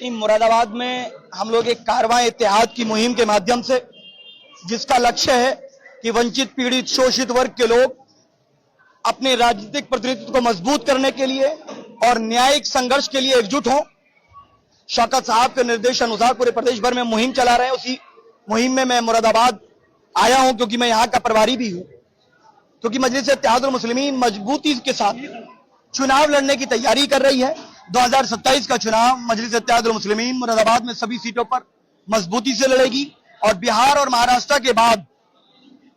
मुरादाबाद में हम लोग एक कारवां इत्तेहाद की मुहिम के माध्यम से, जिसका लक्ष्य है कि वंचित, पीड़ित, शोषित वर्ग के लोग अपने राजनीतिक प्रतिनिधित्व को मजबूत करने के लिए और न्यायिक संघर्ष के लिए एकजुट हों। शौकत साहब के निर्देश अनुसार पूरे प्रदेश भर में मुहिम चला रहे हैं। उसी मुहिम में मैं मुरादाबाद आया हूं, क्योंकि मैं यहां का प्रभारी भी हूं, क्योंकि मजलिस इत्तेहादुल मुस्लिमीन मजबूती के साथ चुनाव लड़ने की तैयारी कर रही है। 2027 का चुनाव मजलिस इत्तेहादुल मुस्लिमीन मुरादाबाद में सभी सीटों पर मजबूती से लड़ेगी और बिहार और महाराष्ट्र के बाद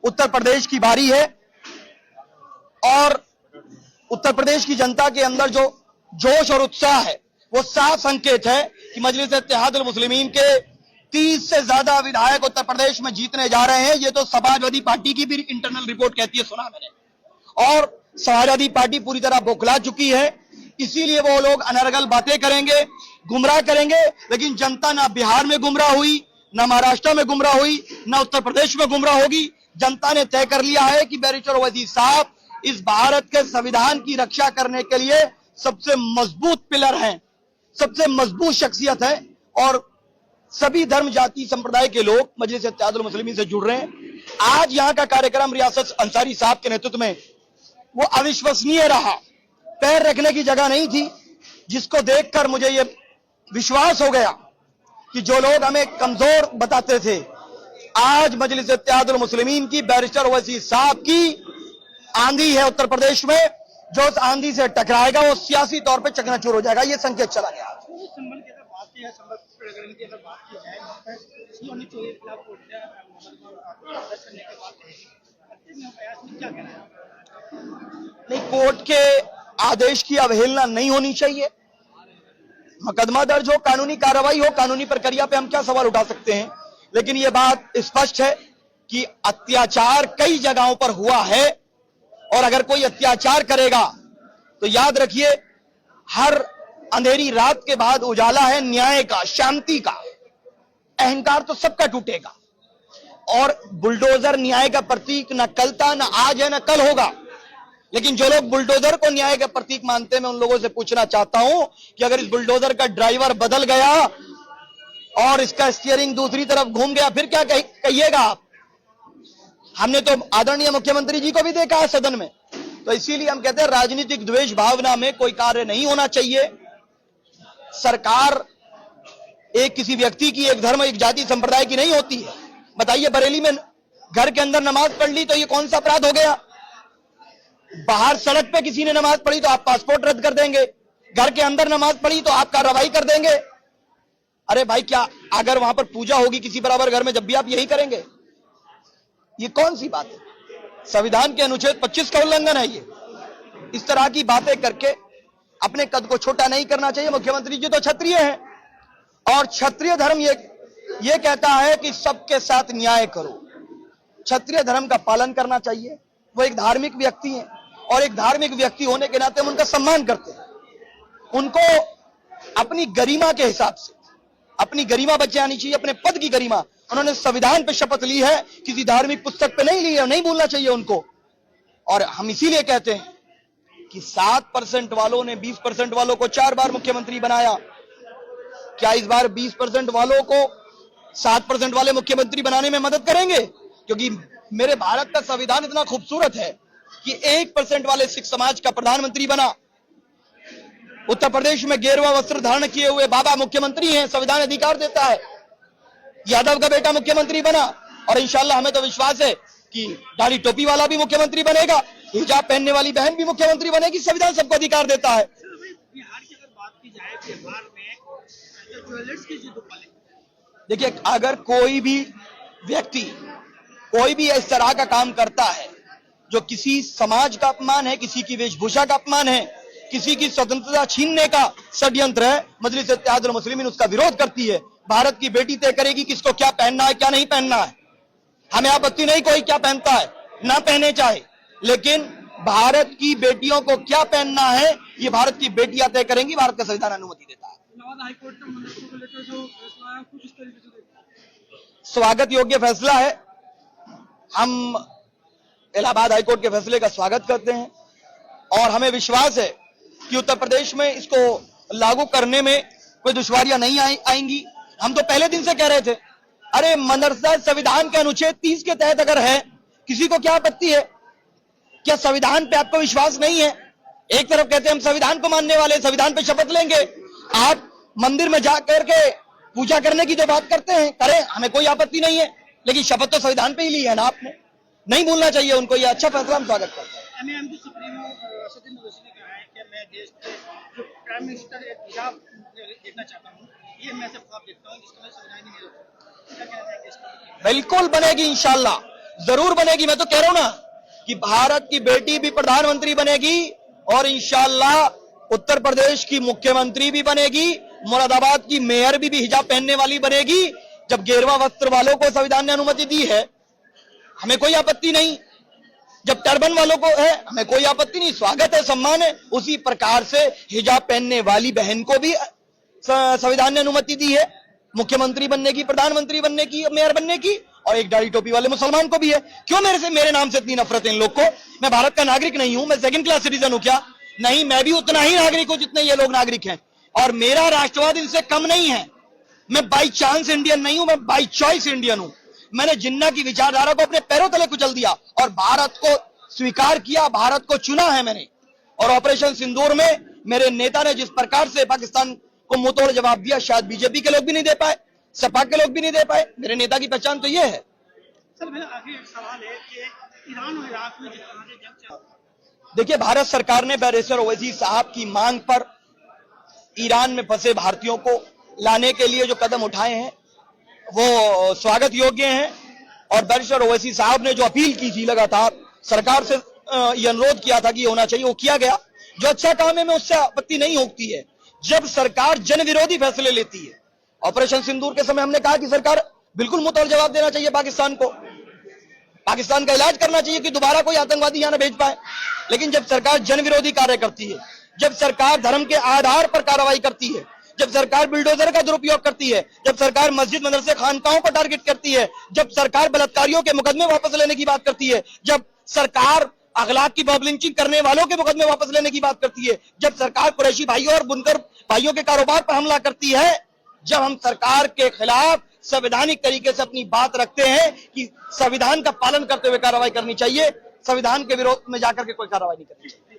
उत्तर प्रदेश की बारी है। और उत्तर प्रदेश की जनता के अंदर जो जोश और उत्साह है, वो साफ संकेत है कि मजलिस इत्तेहादुल मुस्लिमीन के 30 से ज्यादा विधायक उत्तर प्रदेश में जीतने जा रहे हैं। ये तो समाजवादी पार्टी की भी इंटरनल रिपोर्ट कहती है, सुना मैंने। और समाजवादी पार्टी पूरी तरह बौखला चुकी है, इसीलिए वो लोग अनर्गल बातें करेंगे, गुमराह करेंगे। लेकिन जनता ना बिहार में गुमराह हुई, ना महाराष्ट्र में गुमराह हुई, ना उत्तर प्रदेश में गुमराह होगी। जनता ने तय कर लिया है कि बैरिस्टर ओवैसी साहब इस भारत के संविधान की रक्षा करने के लिए सबसे मजबूत पिलर हैं, सबसे मजबूत शख्सियत है। और सभी धर्म, जाति, संप्रदाय के लोग मजलिस इत्तेहादुल मुस्लिमीन से जुड़ रहे हैं। आज यहां का कार्यक्रम रियासत अंसारी साहब के नेतृत्व में वो अविश्वसनीय रहा, पैर रखने की जगह नहीं थी, जिसको देखकर मुझे ये विश्वास हो गया कि जो लोग हमें कमजोर बताते थे, आज मजलिस इत्तेहादुल मुस्लिमीन की, बैरिस्टर ओवैसी साहब की आंधी है उत्तर प्रदेश में। जो उस आंधी से टकराएगा वो सियासी तौर पे चकनाचूर हो जाएगा। ये संकेत चला गया। नहीं, कोर्ट के आदेश की अवहेलना नहीं होनी चाहिए। मुकदमा दर्ज हो, कानूनी कार्रवाई हो, कानूनी प्रक्रिया पे हम क्या सवाल उठा सकते हैं। लेकिन यह बात स्पष्ट है कि अत्याचार कई जगहों पर हुआ है, और अगर कोई अत्याचार करेगा तो याद रखिए, हर अंधेरी रात के बाद उजाला है न्याय का, शांति का। अहंकार तो सबका टूटेगा, और बुलडोजर न्याय का प्रतीक न कल था, न आज है, न कल होगा। लेकिन जो लोग बुलडोजर को न्याय का प्रतीक मानते हैं, मैं उन लोगों से पूछना चाहता हूं कि अगर इस बुलडोजर का ड्राइवर बदल गया और इसका स्टीयरिंग दूसरी तरफ घूम गया, फिर क्या कहिएगा आप? हमने तो आदरणीय मुख्यमंत्री जी को भी देखा है सदन में। तो इसीलिए हम कहते हैं, राजनीतिक द्वेष भावना में कोई कार्य नहीं होना चाहिए। सरकार एक किसी व्यक्ति की, एक धर्म, एक जाति, संप्रदाय की नहीं होती है। बताइए, बरेली में घर के अंदर नमाज पढ़ ली तो ये कौन सा अपराध हो गया? बाहर सड़क पे किसी ने नमाज पढ़ी तो आप पासपोर्ट रद्द कर देंगे, घर के अंदर नमाज पढ़ी तो आप कार्रवाई कर देंगे। अरे भाई, क्या अगर वहां पर पूजा होगी किसी बराबर घर में, जब भी आप यही करेंगे? ये कौन सी बात है? संविधान के अनुच्छेद 25 का उल्लंघन है ये। इस तरह की बातें करके अपने कद को छोटा नहीं करना चाहिए। मुख्यमंत्री जी तो क्षत्रिय हैं, और क्षत्रिय धर्म ये कहता है कि सबके साथ न्याय करो। क्षत्रिय धर्म का पालन करना चाहिए। वो एक धार्मिक व्यक्ति हैं, और एक धार्मिक व्यक्ति होने के नाते हम उनका सम्मान करते हैं। उनको अपनी गरिमा के हिसाब से अपनी गरिमा बचानी चाहिए, अपने पद की गरिमा। उन्होंने संविधान पे शपथ ली है, किसी धार्मिक पुस्तक पे नहीं ली है, नहीं भूलना चाहिए उनको। और हम इसीलिए कहते हैं कि 7% वालों ने 20% वालों को 4 बार मुख्यमंत्री बनाया। क्या इस बार 20% वालों को 7% वाले मुख्यमंत्री बनाने में मदद करेंगे? क्योंकि मेरे भारत का संविधान इतना खूबसूरत है कि 1% वाले सिख समाज का प्रधानमंत्री बना। उत्तर प्रदेश में गेरुआ वस्त्र धारण किए हुए बाबा मुख्यमंत्री हैं, संविधान अधिकार देता है। यादव का बेटा मुख्यमंत्री बना, और इंशाल्लाह हमें तो विश्वास है कि दाढ़ी टोपी वाला भी मुख्यमंत्री बनेगा, हिजाब पहनने वाली बहन भी मुख्यमंत्री बनेगी। संविधान सबको अधिकार देता है। बिहार की अगर बात की जाए, बिहार में ज्वेलर्स की जिद वाले, देखिए, अगर कोई भी व्यक्ति कोई भी इस तरह का काम करता है जो किसी समाज का अपमान है, किसी की वेशभूषा का अपमान है, किसी की स्वतंत्रता छीनने का षड्यंत्र है, मजलिस इत्तेहादुल मुस्लिमीन उसका विरोध करती है। भारत की बेटी तय करेगी किसको क्या पहनना है, क्या नहीं पहनना है। हमें आपत्ति नहीं कोई क्या पहनता है, ना पहने चाहे, लेकिन भारत की बेटियों को क्या पहनना है ये भारत की बेटियां तय करेंगी। भारत का संविधान अनुमति देता है। हाईकोर्ट का मंडल को लेकर जो फैसला है, कुछ इस तरीके से देखते हैं। स्वागत योग्य फैसला है। हम इलाहाबाद हाईकोर्ट के फैसले का स्वागत करते हैं, और हमें विश्वास है कि उत्तर प्रदेश में इसको लागू करने में कोई दुश्वारियां नहीं आएंगी। हम तो पहले दिन से कह रहे थे, अरे मदरसा संविधान के अनुच्छेद 30 के तहत अगर है, किसी को क्या आपत्ति है? क्या संविधान पे आपको विश्वास नहीं है? एक तरफ कहते हैं हम संविधान को मानने वाले, संविधान पे शपथ लेंगे, आप मंदिर में जाकर के पूजा करने की जो बात करते हैं करें, हमें कोई आपत्ति नहीं है, लेकिन शपथ तो संविधान पे ही ली है ना आपने, नहीं भूलना चाहिए उनको। ये अच्छा फैसला, हम स्वागत करते हैं। एमएएम के सुप्रीमो सचिन ओवैसी ने कहा है कि मैं देश के जो प्राइम मिनिस्टर एक हिजाब देखना चाहता हूँ, ये मैं सब ख्वाब देखता हूँ जिसका मैं संविधान नहीं मिला। क्या कहना चाहेंगे इसका? बिल्कुल बनेगी, इंशाल्लाह जरूर बनेगी। मैं तो कह रहा हूं ना कि भारत की बेटी भी प्रधानमंत्री बनेगी और इंशाल्लाह उत्तर प्रदेश की मुख्यमंत्री भी बनेगी, मुरादाबाद की मेयर भी हिजाब पहनने वाली बनेगी। जब गेरुआ वस्त्र वालों को संविधान ने अनुमति दी है, हमें कोई आपत्ति नहीं। जब टर्बन वालों को है, हमें कोई आपत्ति नहीं, स्वागत है, सम्मान है। उसी प्रकार से हिजाब पहनने वाली बहन को भी संविधान ने अनुमति दी है, मुख्यमंत्री बनने की, प्रधानमंत्री बनने की, मेयर बनने की, और एक दाढ़ी टोपी वाले मुसलमान को भी है। क्यों मेरे नाम से इतनी नफरत है इन लोग को? मैं भारत का नागरिक नहीं हूं, मैं सेकंड क्लास सिटीजन हूं क्या? नहीं, मैं भी उतना ही नागरिक हूं जितने ये लोग नागरिक हैं, और मेरा राष्ट्रवाद इनसे कम नहीं है। मैं बाई चांस इंडियन नहीं हूं, मैं बाई चॉइस इंडियन हूं। मैंने जिन्ना की विचारधारा को अपने पैरों तले कुचल दिया और भारत को स्वीकार किया, भारत को चुना है मैंने। और ऑपरेशन सिंदूर में मेरे नेता ने जिस प्रकार से पाकिस्तान को मुंहतोड़ जवाब दिया, शायद बीजेपी के लोग भी नहीं दे पाए, सपा के लोग भी नहीं दे पाए। मेरे नेता की पहचान तो यह है। सर, मेरा आखिरी एक सवाल है कि ईरान और इराक में जिस तरह से जंग चल रहा है, देखिए, भारत सरकार ने बैरिस्टर ओवैसी साहब की मांग पर ईरान में फंसे भारतीयों को लाने के लिए जो कदम उठाए हैं वो स्वागत योग्य हैं। और बैरिस्टर ओवैसी साहब ने जो अपील की थी, लगातार सरकार से ये अनुरोध किया था कि होना चाहिए, वो किया गया। जो अच्छा काम है, मैं उससे आपत्ति नहीं होती है जब सरकार जन विरोधी फैसले लेती है। ऑपरेशन सिंदूर के समय हमने कहा कि सरकार बिल्कुल मुंहतोड़ जवाब देना चाहिए पाकिस्तान को, पाकिस्तान का इलाज करना चाहिए कि दोबारा कोई आतंकवादी यहां न भेज पाए। लेकिन जब सरकार जन विरोधी कार्य करती है, जब सरकार धर्म के आधार पर कार्रवाई करती है, जब सरकार बुलडोजर का दुरुपयोग करती है, जब सरकार मस्जिद मदरसे खानकाहों को टारगेट करती है, जब सरकार बलात्कारियों के मुकदमे वापस लेने की बात करती है, जब सरकार अखलाक की बॉब लिंचिंग करने वालों के मुकदमे वापस लेने की बात करती है, जब सरकार कुरैशी भाइयों और बुनकर भाइयों के कारोबार पर हमला करती है, जब हम सरकार के खिलाफ संवैधानिक तरीके से अपनी बात रखते हैं कि संविधान का पालन करते हुए कार्रवाई करनी चाहिए, संविधान के विरोध में जाकर के कोई कार्रवाई नहीं करनी चाहिए।